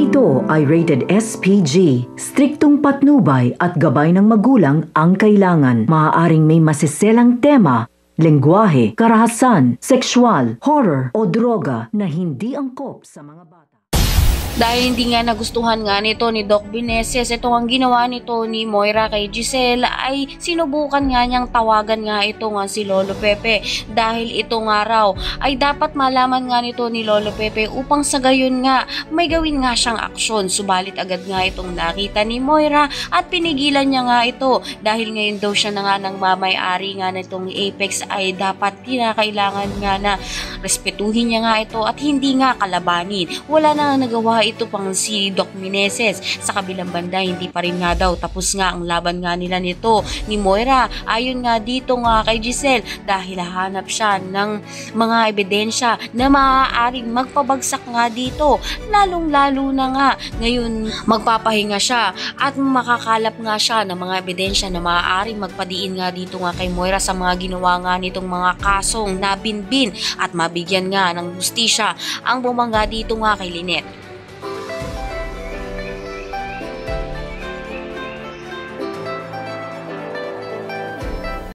ito ay rated SPG. Striktong patnubay at gabay ng magulang ang kailangan. Maaaring may masiselang tema, lengguwahe, karahasan, sexual, horror o droga na hindi angkop sa mga bata. Dahil hindi nga nagustuhan nga nito ni Doc Meneses, ito ang ginawa nito ni Moira kay Giselle ay sinubukan nga niyang tawagan nga ito nga si Lolo Pepe dahil ito nga raw ay dapat malaman nga nito ni Lolo Pepe upang sa gayon nga may gawin nga siyang aksyon. Subalit agad nga itong nakita ni Moira at pinigilan niya nga ito dahil ngayon daw siya na nga ng mamay-ari nga nitong Apex ay dapat kinakailangan nga na respetuhin niya nga ito at hindi nga kalabanin. Wala na nagawa ito pang si Doc Meneses. Sa kabilang banda, hindi pa rin nga daw tapos nga ang laban nga nila nito ni Moira. Ayon nga dito nga kay Giselle dahil hahanap siya ng mga ebidensya na maaaring magpabagsak nga dito. Lalong-lalo na nga ngayon magpapahinga siya at makakalap nga siya ng mga ebidensya na maaaring magpadiin nga dito nga kay Moira sa mga ginawa nga nitong mga kasong nabinbin at mabigyan nga ng hustisya ang bumangga dito nga kay Lynette.